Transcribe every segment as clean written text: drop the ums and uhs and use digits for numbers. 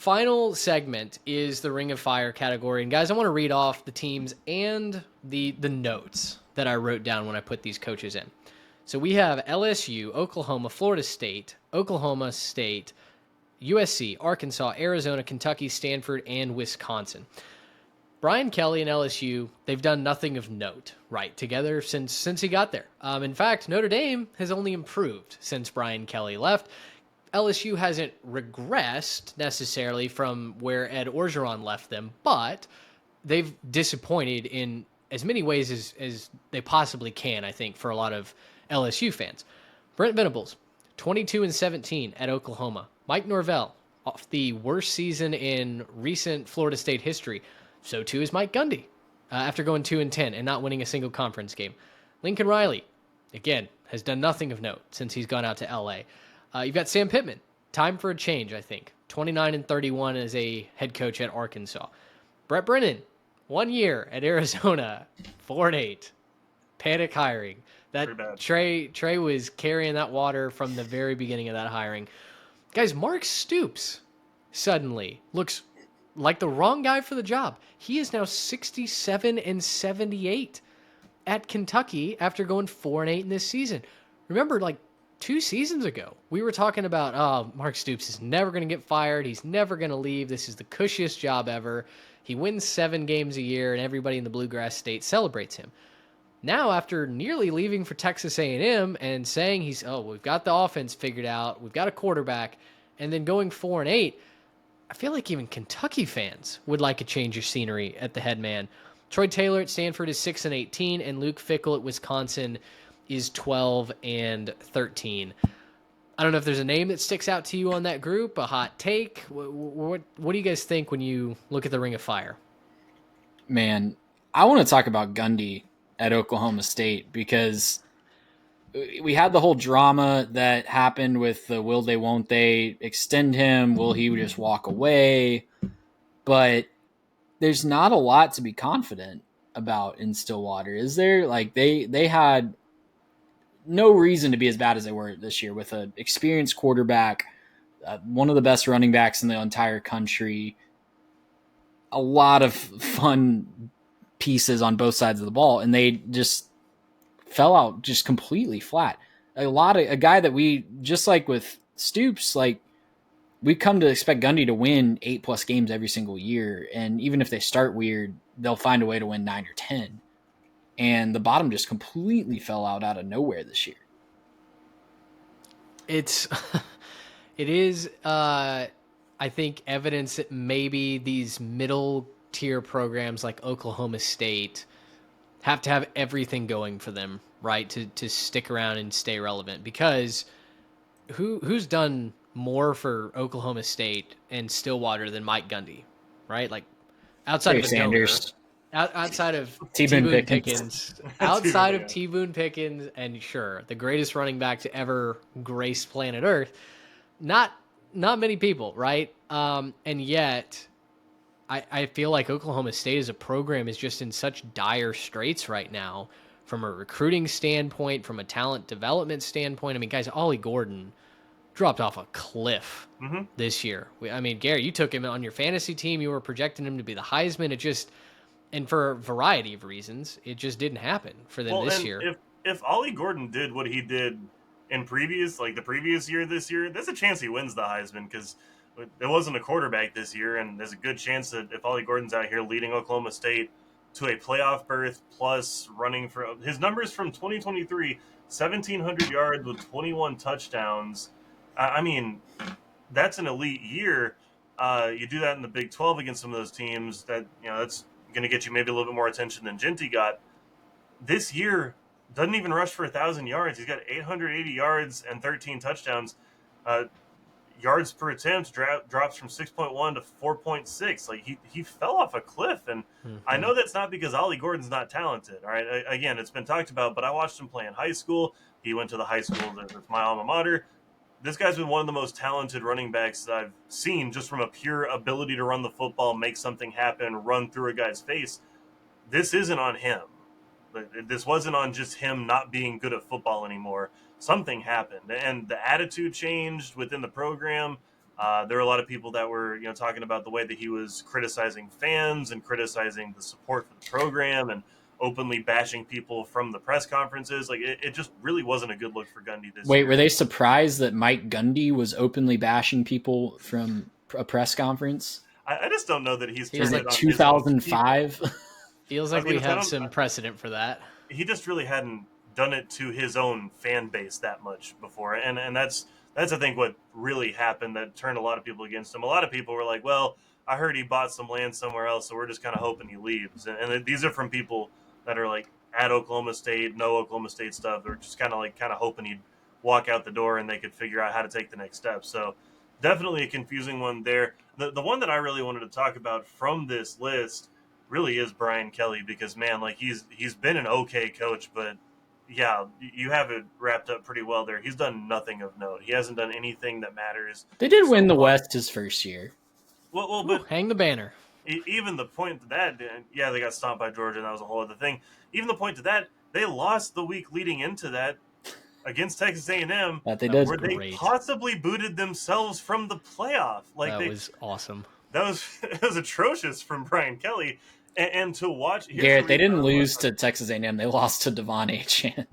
Final segment is the Ring of Fire category. And guys, I want to read off the teams and the notes that I wrote down when I put these coaches in. So we have LSU, Oklahoma, Florida State, Oklahoma State, USC, Arkansas, Arizona, Kentucky, Stanford, and Wisconsin. Brian Kelly and LSU, they've done nothing of note, right, together since he got there. In fact, Notre Dame has only improved since Brian Kelly left. LSU hasn't regressed necessarily from where Ed Orgeron left them, but they've disappointed in as many ways as they possibly can, I think, for a lot of LSU fans. Brent Venables, 22-17 at Oklahoma. Mike Norvell, off the worst season in recent Florida State history. So too is Mike Gundy, after going 2-10 and not winning a single conference game. Lincoln Riley, again, has done nothing of note since he's gone out to LA. You've got Sam Pittman. Time for a change, I think. 29-31 as a head coach at Arkansas. Brett Brennan, 1 year at Arizona, 4-8. Panic hiring. That Trey was carrying that water from the very beginning of that hiring. Guys, Mark Stoops suddenly looks like the wrong guy for the job. He is now 67-78 at Kentucky after going 4-8 in this season. Remember, 2 seasons ago, we were talking about, Mark Stoops is never going to get fired. He's never going to leave. This is the cushiest job ever. He wins 7 games a year, and everybody in the Bluegrass State celebrates him. Now, after nearly leaving for Texas A&M and saying we've got the offense figured out, we've got a quarterback, and then going 4-8, I feel like even Kentucky fans would like a change of scenery at the head man. Troy Taylor at Stanford is 6-18, and Luke Fickell at Wisconsin is 12-13. I don't know if there's a name that sticks out to you on that group, a hot take. What do you guys think when you look at the Ring of Fire? Man, I want to talk about Gundy at Oklahoma State because we had the whole drama that happened with the will they, won't they extend him? Will he just walk away? But there's not a lot to be confident about in Stillwater, is there? They had no reason to be as bad as they were this year with an experienced quarterback, one of the best running backs in the entire country, a lot of fun pieces on both sides of the ball, and they just fell out just completely flat. A guy that we, just like with Stoops, we come to expect Gundy to win 8+ games every single year, and even if they start weird, they'll find a way to win 9 or 10. And the bottom just completely fell out of nowhere this year. It is, I think, evidence that maybe these middle tier programs like Oklahoma State have to have everything going for them, right, to stick around and stay relevant. Because who's done more for Oklahoma State and Stillwater than Mike Gundy, right? Outside of Sanders. Outside of T. Boone Pickens. Outside of T. Boone Pickens, and sure, the greatest running back to ever grace planet Earth, not many people, right? And yet, I feel like Oklahoma State as a program is just in such dire straits right now from a recruiting standpoint, from a talent development standpoint. I mean, guys, Ollie Gordon dropped off a cliff this year. I mean, Gary, you took him on your fantasy team. You were projecting him to be the Heisman. And for a variety of reasons, it just didn't happen for them this year. If Ollie Gordon did what he did in the previous year this year, there's a chance he wins the Heisman because there wasn't a quarterback this year, and there's a good chance that if Ollie Gordon's out here leading Oklahoma State to a playoff berth plus running for his numbers from 2023, 1,700 yards with 21 touchdowns. I mean, that's an elite year. You do that in the Big 12 against some of those teams that, that's going to get you maybe a little bit more attention than Ginty got. This year, doesn't even rush for 1,000 yards. He's got 880 yards and 13 touchdowns. Yards per attempt drops from 6.1 to 4.6. He fell off a cliff, and I know that's not because Ollie Gordon's not talented. All right, again, it's been talked about, but I watched him play in high school. He went to the high school that's my alma mater. This guy's been one of the most talented running backs that I've seen, just from a pure ability to run the football, make something happen, run through a guy's face. This isn't on him. This wasn't on just him not being good at football anymore. Something happened, and the attitude changed within the program. There were a lot of people that were, talking about the way that he was criticizing fans and criticizing the support for the program and openly bashing people from the press conferences. Like it just really wasn't a good look for Gundy this year. Wait, were they surprised that Mike Gundy was openly bashing people from a press conference? I just don't know that It was like 2005. Feels like we have some precedent for that. He just really hadn't done it to his own fan base that much before, and that's I think what really happened that turned a lot of people against him. A lot of people were like, "Well, I heard he bought some land somewhere else, so we're just kind of hoping he leaves." And these are from people that are like at Oklahoma State, no Oklahoma State stuff. They're just kind of hoping he'd walk out the door and they could figure out how to take the next step. So definitely a confusing one there. The one that I really wanted to talk about from this list really is Brian Kelly, because man, like he's been an okay coach, but yeah, you have it wrapped up pretty well there. He's done nothing of note. He hasn't done anything that matters. They did win the West his first year. Well, but hang the banner. Even the point to that, yeah, they got stomped by Georgia, and that was a whole other thing. Even the point to that, they lost the week leading into that against Texas A&M, that they did. where they possibly booted themselves from the playoff. Like that was awesome. That was atrocious from Brian Kelly. And to watch, Garrett, they didn't lose to Texas A&M. They lost to Devon Achane.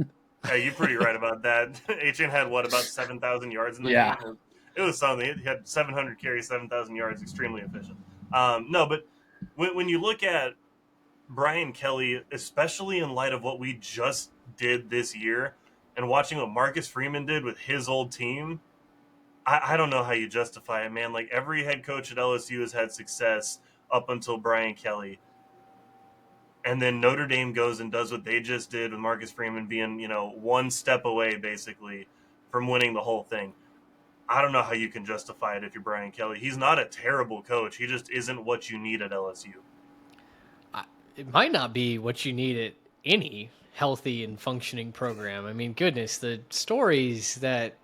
Yeah, you're pretty right about that. Achane had about 7,000 yards in the game. It was something. He had 700 carries, 7,000 yards, extremely efficient. No, but when you look at Brian Kelly, especially in light of what we just did this year, and watching what Marcus Freeman did with his old team, I don't know how you justify it, man. Like every head coach at LSU has had success up until Brian Kelly. And then Notre Dame goes and does what they just did with Marcus Freeman being, one step away basically from winning the whole thing. I don't know how you can justify it if you're Brian Kelly. He's not a terrible coach. He just isn't what you need at LSU. It might not be what you need at any healthy and functioning program. I mean, goodness, the stories that,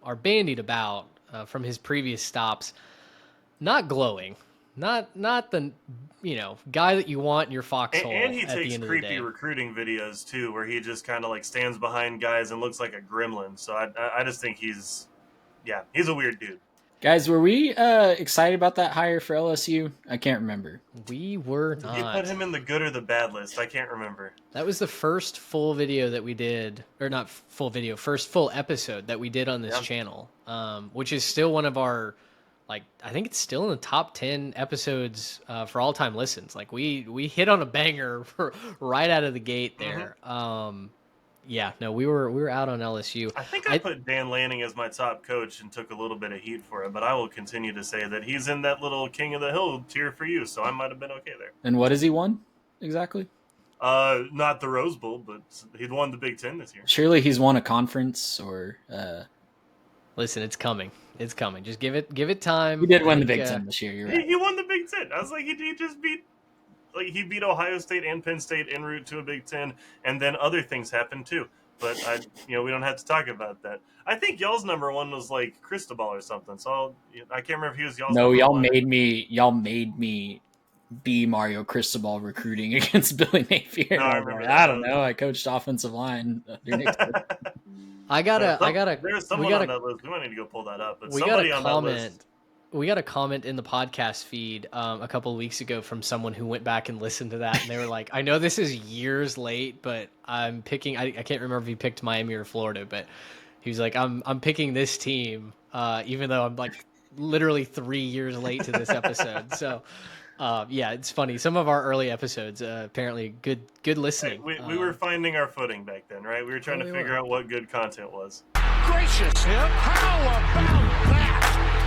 are bandied about from his previous stops, not glowing. Not the guy that you want in your foxhole. And he at takes the end creepy of the day. recruiting videos too, where he just kind of like stands behind guys and looks like a gremlin. So I just think he's a weird dude. Guys, were we excited about that hire for LSU? I can't remember. We were not. You put him in the good or the bad list. I can't remember. That was the first full video that we did, or not full video, first full episode that we did on this channel, which is still one of our. I think it's still in the top 10 episodes for all-time listens. Like we hit on a banger right out of the gate there. Mm-hmm. We were out on LSU. I think I put Dan Lanning as my top coach and took a little bit of heat for it, but I will continue to say that he's in that little King of the Hill tier for you, so I might have been okay there. And what has he won exactly? Not the Rose Bowl, but he'd won the Big Ten this year. Surely he's won a conference or. Listen, it's coming. It's coming. Just give it time. He did win the Big Ten this year. You're right. He won the Big Ten. I was like, he just beat, he beat Ohio State and Penn State en route to a Big Ten, and then other things happened too. But we don't have to talk about that. I think y'all's number one was like Cristobal or something. So I can't remember if he was y'all's. No, number y'all one. made me be Mario Cristobal recruiting against Billy Napier. No, I remember that. I don't know. I coached offensive line. I gotta. There's someone on that list. We might need to go pull that up. But we somebody got a on comment. that list. We got a comment in the podcast feed a couple of weeks ago from someone who went back and listened to that, and they were like, "I know this is years late, but I'm picking. I can't remember if he picked Miami or Florida, but he was like, I'm picking this team, even though I'm like literally 3 years late to this episode." So. It's funny. Some of our early episodes, apparently good listening. Hey, we were finding our footing back then, right? We were trying to figure out what good content was. Gracious him! How about that?